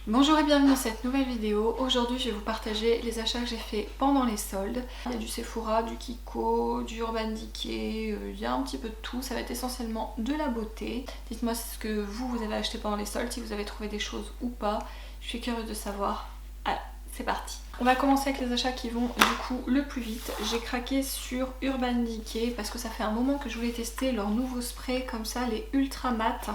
Bonjour et bienvenue dans cette nouvelle vidéo. Aujourd'hui je vais vous partager les achats que j'ai fait pendant les soldes. Il y a du Sephora, du Kiko, du Urban Decay, il y a un petit peu de tout. Ça va être essentiellement de la beauté. Dites-moi ce que vous avez acheté pendant les soldes, si vous avez trouvé des choses ou pas. Je suis curieuse de savoir. Allez, c'est parti. On va commencer avec les achats qui vont du coup le plus vite. J'ai craqué sur Urban Decay parce que ça fait un moment que je voulais tester leur nouveau spray comme ça, les ultra mat.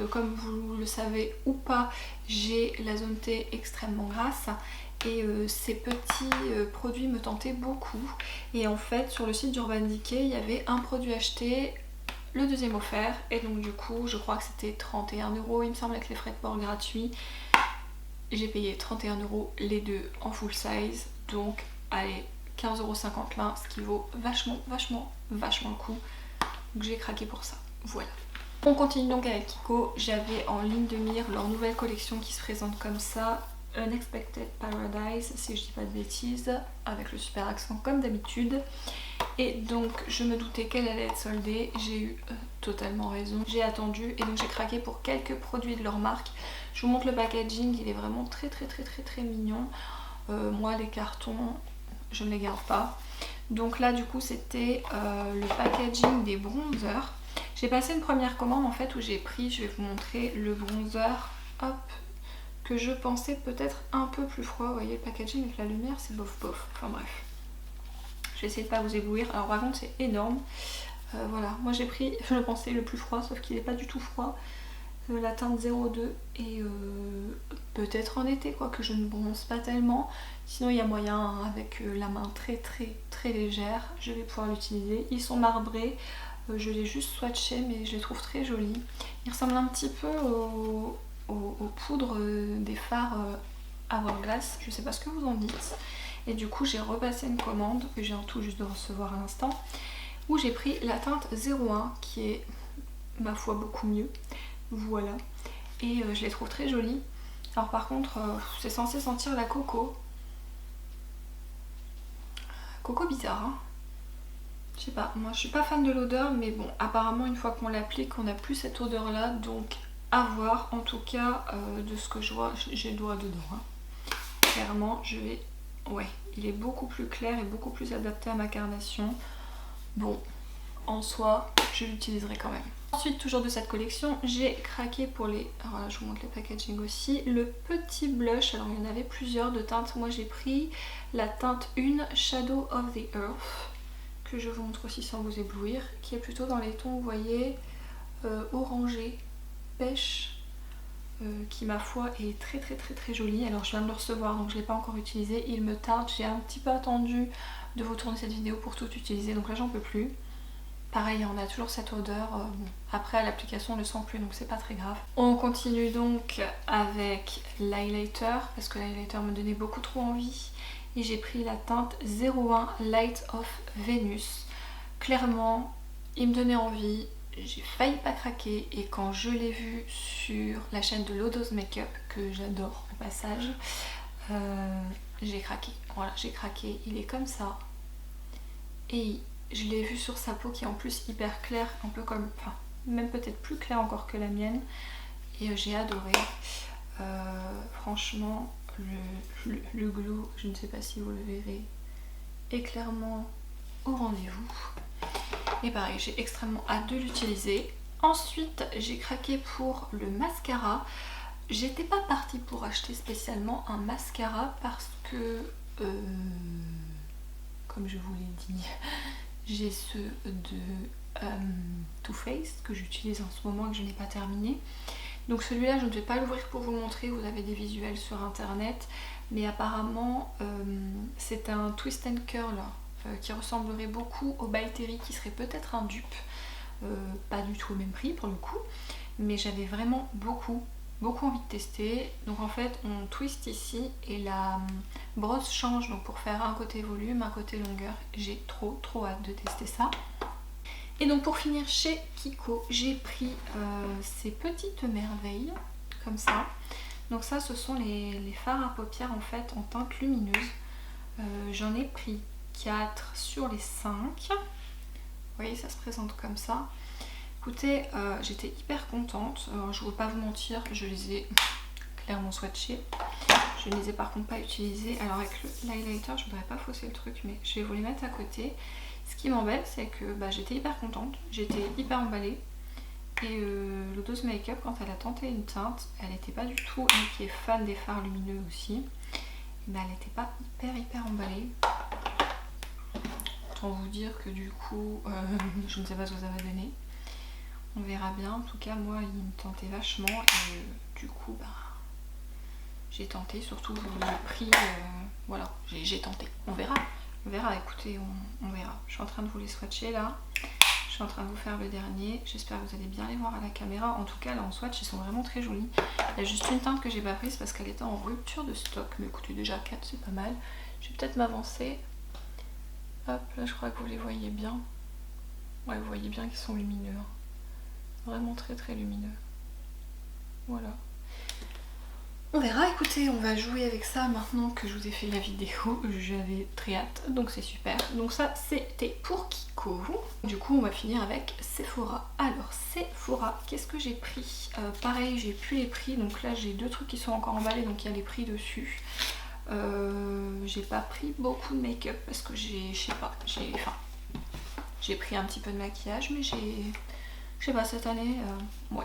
Comme vous le savez ou pas, j'ai la zone T extrêmement grasse et ces petits produits me tentaient beaucoup. Et en fait sur le site d'Urban Decay il y avait un produit acheté, le deuxième offert, et donc du coup je crois que c'était 31 €, il me semble, avec les frais de port gratuits. J'ai payé 31 € les deux en full size, donc allez, 15,50 € l'un, ce qui vaut vachement le coup. Donc j'ai craqué pour ça, voilà. On continue donc avec Kiko. J'avais en ligne de mire leur nouvelle collection qui se présente comme ça, Unexpected Paradise, si je dis pas de bêtises, avec le super accent comme d'habitude. Et donc je me doutais qu'elle allait être soldée, j'ai eu totalement raison. J'ai attendu et donc j'ai craqué pour quelques produits de leur marque. Je vous montre le packaging, il est vraiment très mignon. Moi les cartons, je ne les garde pas. Donc là du coup c'était le packaging des bronzers. J'ai passé une première commande en fait où j'ai pris, je vais vous montrer le bronzer, hop, que je pensais peut-être un peu plus froid. Vous voyez le packaging avec la lumière, c'est bof. Enfin bref. Je vais essayer de pas vous éblouir. Alors par contre c'est énorme. Voilà, moi j'ai pris, je le pensais le plus froid, sauf qu'il n'est pas du tout froid. La teinte 02 et peut-être en été, quoi, que je ne bronze pas tellement. Sinon il y a moyen, hein, avec la main très légère, je vais pouvoir l'utiliser. Ils sont marbrés, je l'ai juste swatché mais je les trouve très jolis. Ils ressemblent un petit peu aux poudres des fards Hourglass, je sais pas ce que vous en dites. Et du coup j'ai repassé une commande que j'ai en tout juste de recevoir à l'instant, où j'ai pris la teinte 01 qui est ma foi beaucoup mieux. Voilà, et je les trouve très jolies. Alors par contre c'est censé sentir la coco bizarre, hein. Je sais pas, moi je suis pas fan de l'odeur, mais bon, apparemment une fois qu'on l'applique on n'a plus cette odeur là, donc à voir. En tout cas de ce que je vois, j'ai le doigt dedans, hein. Clairement je vais, ouais, il est beaucoup plus clair et beaucoup plus adapté à ma carnation. Bon, en soi je l'utiliserai quand même. Ensuite, toujours de cette collection, j'ai craqué pour les... Alors là, je vous montre le packaging aussi. Le petit blush, alors il y en avait plusieurs de teintes. Moi, j'ai pris la teinte 1 Shadow of the Earth, que je vous montre aussi sans vous éblouir, qui est plutôt dans les tons, vous voyez, orangé, pêche, qui, ma foi, est très jolie. Alors, je viens de le recevoir, donc je ne l'ai pas encore utilisé. Il me tarde, j'ai un petit peu attendu de vous tourner cette vidéo pour tout utiliser, donc là, j'en peux plus. Pareil, on a toujours cette odeur, bon, après à l'application on ne le sent plus donc c'est pas très grave. On continue donc avec l'highlighter parce que l'highlighter me donnait beaucoup trop envie et j'ai pris la teinte 01 Light of Venus. Clairement il me donnait envie, j'ai failli pas craquer et quand je l'ai vu sur la chaîne de Lodos Makeup, que j'adore au passage, j'ai craqué. Voilà, j'ai craqué, il est comme ça et je l'ai vu sur sa peau qui est en plus hyper claire, un peu comme, enfin même peut-être plus claire encore que la mienne, et j'ai adoré. Franchement le glow, je ne sais pas si vous le verrez, est clairement au rendez-vous. Et pareil, j'ai extrêmement hâte de l'utiliser. Ensuite j'ai craqué pour le mascara. J'étais pas partie pour acheter spécialement un mascara parce que comme je vous l'ai dit, j'ai ceux de Too Faced que j'utilise en ce moment et que je n'ai pas terminé. Donc celui-là je ne vais pas l'ouvrir pour vous le montrer, vous avez des visuels sur internet, mais apparemment c'est un twist and curl qui ressemblerait beaucoup au By Terry, qui serait peut-être un dupe, pas du tout au même prix pour le coup, mais j'avais vraiment beaucoup envie de tester. Donc en fait on twist ici et la brosse change, donc pour faire un côté volume, un côté longueur. J'ai trop hâte de tester ça. Et donc pour finir chez Kiko, j'ai pris ces petites merveilles comme ça. Donc ça ce sont les fards à paupières en fait en teinte lumineuse. J'en ai pris 4 sur les 5. Vous voyez, ça se présente comme ça. Écoutez, j'étais hyper contente. Je ne vais pas vous mentir, je les ai clairement swatchées. Je ne les ai par contre pas utilisées. Alors avec l'highlighter, je voudrais pas fausser le truc, mais je vais vous les mettre à côté. Ce qui m'embête, c'est que j'étais hyper contente, j'étais hyper emballée. Et le Dose Makeup, quand elle a tenté une teinte, elle n'était pas du tout, elle qui est fan des fards lumineux aussi, elle n'était pas hyper emballée. Autant vous dire que du coup, je ne sais pas ce que ça va donner. On verra bien. En tout cas, moi, il me tentait vachement. Et du coup, j'ai tenté. Surtout le prix. Voilà, j'ai tenté. On verra. On verra. Écoutez, on verra. Je suis en train de vous les swatcher là. Je suis en train de vous faire le dernier. J'espère que vous allez bien les voir à la caméra. En tout cas, là en swatch, ils sont vraiment très jolis. Il y a juste une teinte que j'ai pas prise parce qu'elle était en rupture de stock. Mais écoutez, déjà 4, c'est pas mal. Je vais peut-être m'avancer. Hop, là je crois que vous les voyez bien. Ouais, vous voyez bien qu'ils sont lumineux. Vraiment très lumineux. Voilà. On verra, écoutez, on va jouer avec ça maintenant que je vous ai fait la vidéo. J'avais très hâte, donc c'est super. Donc ça, c'était pour Kiko. Du coup, on va finir avec Sephora. Alors, Sephora, qu'est-ce que j'ai pris? Pareil, j'ai plus les prix. Donc là, j'ai 2 trucs qui sont encore emballés, donc il y a les prix dessus. J'ai pas pris beaucoup de make-up parce que j'ai pris un petit peu de maquillage, mais je sais pas, cette année, ouais.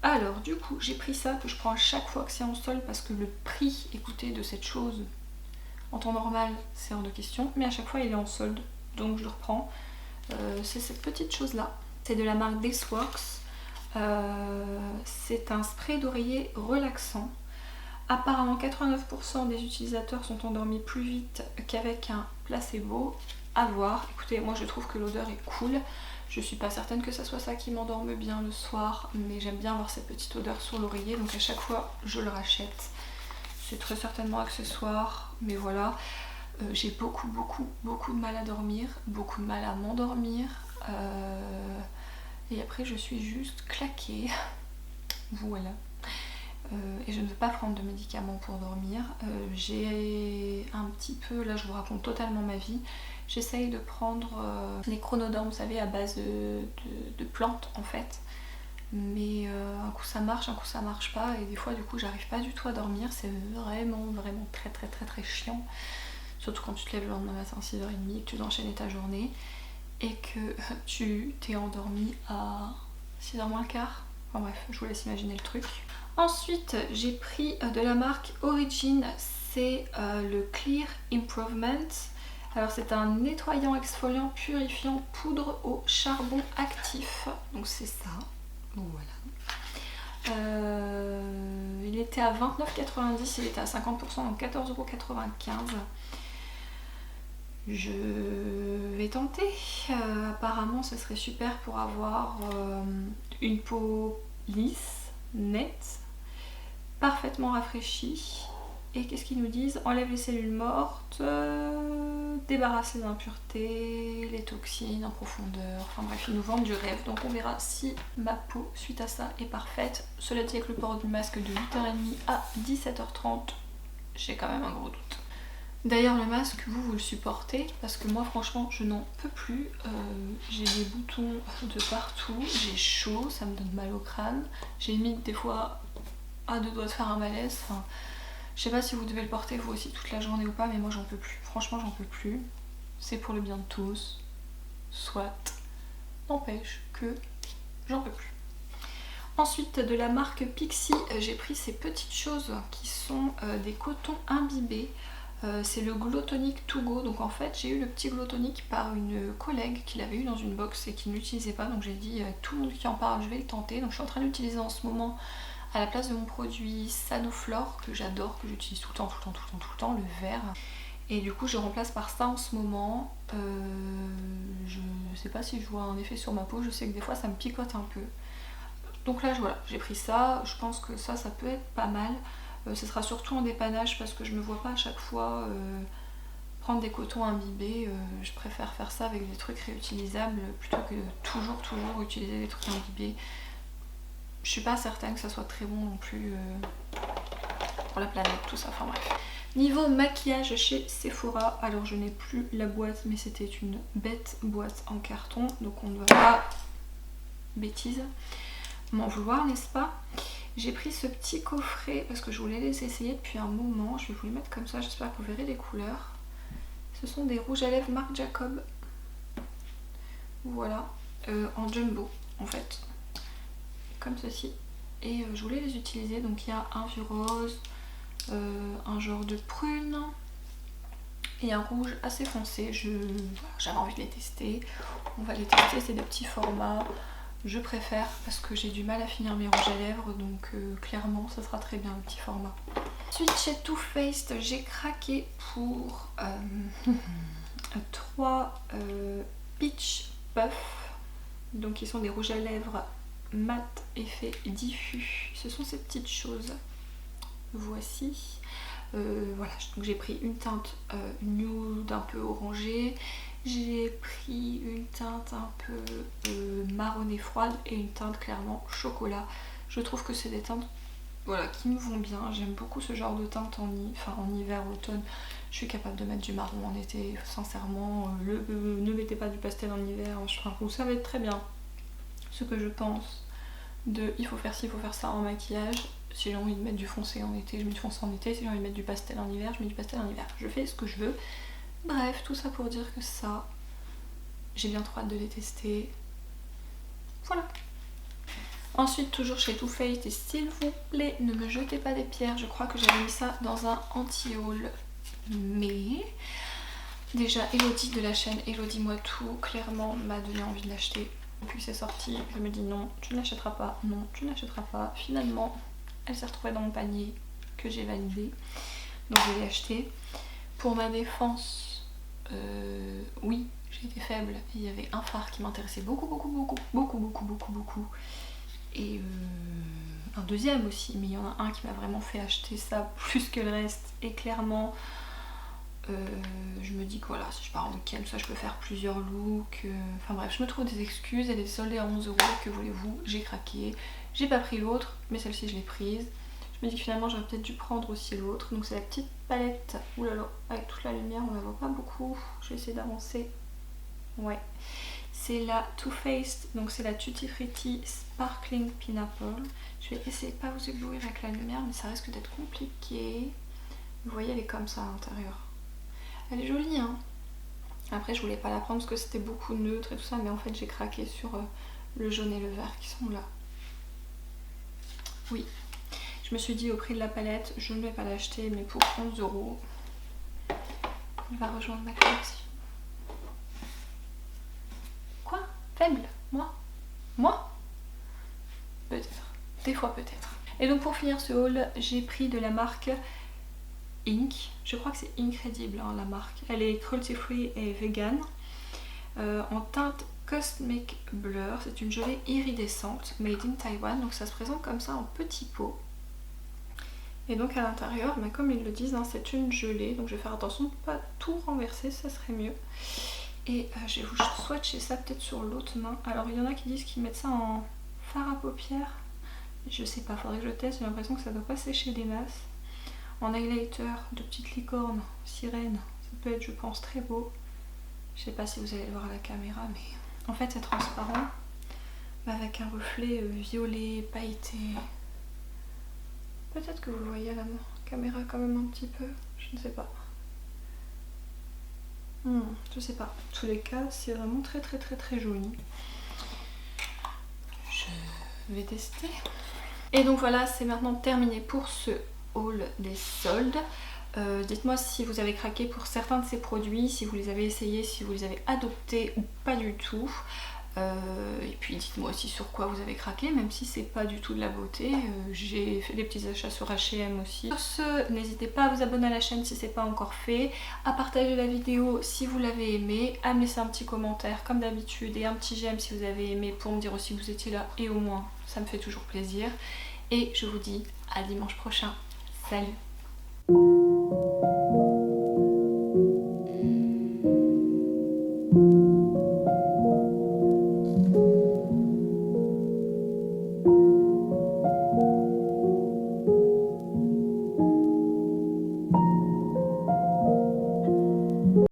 Alors du coup j'ai pris ça que je prends à chaque fois que c'est en solde parce que le prix, écoutez, de cette chose en temps normal c'est hors de question, mais à chaque fois il est en solde, donc je le reprends. C'est cette petite chose là, c'est de la marque Desworks. C'est un spray d'oreiller relaxant. Apparemment 89% des utilisateurs sont endormis plus vite qu'avec un placebo. À voir. Écoutez, moi je trouve que l'odeur est cool. Je suis pas certaine que ça soit ça qui m'endorme bien le soir, mais j'aime bien avoir cette petite odeur sur l'oreiller, donc à chaque fois je le rachète. C'est très certainement accessoire, mais voilà. J'ai beaucoup de mal à dormir, beaucoup de mal à m'endormir. Et après je suis juste claquée. Voilà. Et je ne veux pas prendre de médicaments pour dormir. J'ai un petit peu, là je vous raconte totalement ma vie, j'essaye de prendre les chronodormes, vous savez, à base de plantes en fait. Mais un coup ça marche, un coup ça marche pas, et des fois du coup j'arrive pas du tout à dormir, c'est vraiment très chiant. Surtout quand tu te lèves le lendemain matin à 6h30 et que tu dois enchaîner ta journée et que tu t'es endormi à 6h moins le quart. Enfin bref, je vous laisse imaginer le truc. Ensuite, j'ai pris de la marque Origin, c'est le Clear Improvement. Alors c'est un nettoyant exfoliant purifiant poudre au charbon actif. Donc c'est ça. Voilà. Il était à 29,90, il était à 50%, donc 14,95 €. Je vais tenter. Apparemment ce serait super pour avoir une peau lisse, nette, parfaitement rafraîchie. Et qu'est-ce qu'ils nous disent? Enlève les cellules mortes, débarrasse les impuretés, les toxines en profondeur. Enfin bref, ils nous vendent du rêve. Donc on verra si ma peau suite à ça est parfaite. Cela dit, avec le port du masque de 8h30 à 17h30, j'ai quand même un gros doute. D'ailleurs le masque, vous le supportez? Parce que moi franchement je n'en peux plus. J'ai des boutons de partout, j'ai chaud, ça me donne mal au crâne. J'ai limite des fois à 2 doigts de faire un malaise. Enfin, je sais pas si vous devez le porter vous aussi toute la journée ou pas, mais moi j'en peux plus. Franchement j'en peux plus. C'est pour le bien de tous. Soit. N'empêche que j'en peux plus. Ensuite de la marque Pixi, j'ai pris ces petites choses qui sont des cotons imbibés. C'est le Glow Tonic To Go. Donc en fait j'ai eu le petit Glow Tonic par une collègue qui l'avait eu dans une box et qui ne l'utilisait pas. Donc j'ai dit tout le monde qui en parle je vais le tenter. Donc je suis en train d'utiliser en ce moment à la place de mon produit Sanoflore que j'adore, que j'utilise tout le temps, le vert. Et du coup je remplace par ça en ce moment. Je sais pas si je vois un effet sur ma peau, je sais que des fois ça me picote un peu. Donc là voilà, j'ai pris ça, je pense que ça peut être pas mal. Ce sera surtout en dépannage parce que je me vois pas à chaque fois prendre des cotons imbibés. Je préfère faire ça avec des trucs réutilisables plutôt que toujours utiliser des trucs imbibés. Je suis pas certaine que ça soit très bon non plus pour la planète, tout ça, enfin bref. Niveau maquillage chez Sephora, alors je n'ai plus la boîte mais c'était une bête boîte en carton, donc on ne va pas, bêtise, m'en vouloir, n'est-ce pas? J'ai pris ce petit coffret parce que je voulais les essayer depuis un moment. Je vais vous les mettre comme ça, j'espère que vous verrez les couleurs. Ce sont des rouges à lèvres Marc Jacob. Voilà, en jumbo en fait, comme ceci. Et je voulais les utiliser, donc il y a un vieux rose, un genre de prune et un rouge assez foncé. J'avais envie de les tester. On va les tester, c'est des petits formats. Je préfère parce que j'ai du mal à finir mes rouges à lèvres, donc clairement ça sera très bien le petit format. Ensuite chez Too Faced, j'ai craqué pour 3 Peach Puff. Donc ils sont des rouges à lèvres mat effet diffus. Ce sont ces petites choses. Voici. Voilà, donc j'ai pris une teinte nude un peu orangée. J'ai pris une teinte un peu marronnée froide et une teinte clairement chocolat. Je trouve que c'est des teintes voilà, qui me vont bien. J'aime beaucoup ce genre de teinte en hiver, automne. Je suis capable de mettre du marron en été, sincèrement. Ne mettez pas du pastel en hiver. Enfin, vous savez très bien ce que je pense de il faut faire ci, il faut faire ça en maquillage. Si j'ai envie de mettre du foncé en été, je mets du foncé en été. Si j'ai envie de mettre du pastel en hiver, je mets du pastel en hiver. Je fais ce que je veux. Bref, tout ça pour dire que ça, j'ai bien trop hâte de les tester. Voilà. Ensuite, toujours chez Too Faced, et s'il vous plaît, ne me jetez pas des pierres. Je crois que j'avais mis ça dans un anti-haul. Mais déjà, Elodie de la chaîne Elodie Moi Tout, clairement m'a donné envie de l'acheter. Depuis que c'est sorti, je me dis non, tu ne l'achèteras pas, non, tu ne l'achèteras pas. Finalement, elle s'est retrouvée dans mon panier que j'ai validé. Donc je l'ai acheté. Pour ma défense, oui, j'ai été faible. Il y avait un fard qui m'intéressait beaucoup. Et un deuxième aussi, mais il y en a un qui m'a vraiment fait acheter ça plus que le reste. Et clairement, je me dis que voilà, si je pars en week-end, ça je peux faire plusieurs looks. Enfin bref, je me trouve des excuses. Elle est soldée à 11 €, que voulez-vous, j'ai craqué. J'ai pas pris l'autre, mais celle-ci je l'ai prise. Je me dis que finalement j'aurais peut-être dû prendre aussi l'autre. Donc c'est la petite palette, oulala, avec toute la lumière, on la voit pas beaucoup. Je vais essayer d'avancer. Ouais. C'est la Too Faced, donc c'est la Tutti Frutti Sparkling Pineapple. Je vais essayer de pas vous éblouir avec la lumière, mais ça risque d'être compliqué. Vous voyez, elle est comme ça à l'intérieur. Elle est jolie, hein. Après, je voulais pas la prendre parce que c'était beaucoup neutre et tout ça, mais en fait, j'ai craqué sur le jaune et le vert qui sont là. Oui. Je me suis dit, au prix de la palette, je ne vais pas l'acheter, mais pour 11 €, elle va rejoindre ma collection. Quoi? Faible? Moi? Peut-être. Des fois peut-être. Et donc pour finir ce haul, j'ai pris de la marque Ink. Je crois que c'est Incredible, hein, la marque. Elle est cruelty free et vegan. En teinte Cosmic Blur. C'est une gelée iridescente made in Taiwan. Donc ça se présente comme ça en petit pot. Et donc à l'intérieur, bah, comme ils le disent, hein, c'est une gelée. Donc je vais faire attention de ne pas tout renverser, ça serait mieux. Et je vais vous swatcher ça peut-être sur l'autre main. Alors il y en a qui disent qu'ils mettent ça en fard à paupières. Je sais pas, faudrait que je teste, j'ai l'impression que ça doit pas sécher des masses. En highlighter de petite licorne, sirène, ça peut être je pense très beau. Je sais pas si vous allez le voir à la caméra, mais en fait c'est transparent. Avec un reflet violet, pailleté. Peut-être que vous le voyez à la caméra quand même un petit peu, je ne sais pas. Je sais pas. En tous les cas, c'est vraiment très joli. Je vais tester. Et donc voilà, c'est maintenant terminé pour ce haul des soldes. Dites-moi si vous avez craqué pour certains de ces produits, si vous les avez essayés, si vous les avez adoptés ou pas du tout. Et puis dites-moi aussi sur quoi vous avez craqué, même si c'est pas du tout de la beauté. J'ai fait des petits achats sur H&M aussi. Sur ce, n'hésitez pas à vous abonner à la chaîne si c'est pas encore fait, à partager la vidéo si vous l'avez aimée, à me laisser un petit commentaire comme d'habitude et un petit j'aime si vous avez aimé pour me dire aussi que vous étiez là, et au moins ça me fait toujours plaisir. Et je vous dis à dimanche prochain. Salut!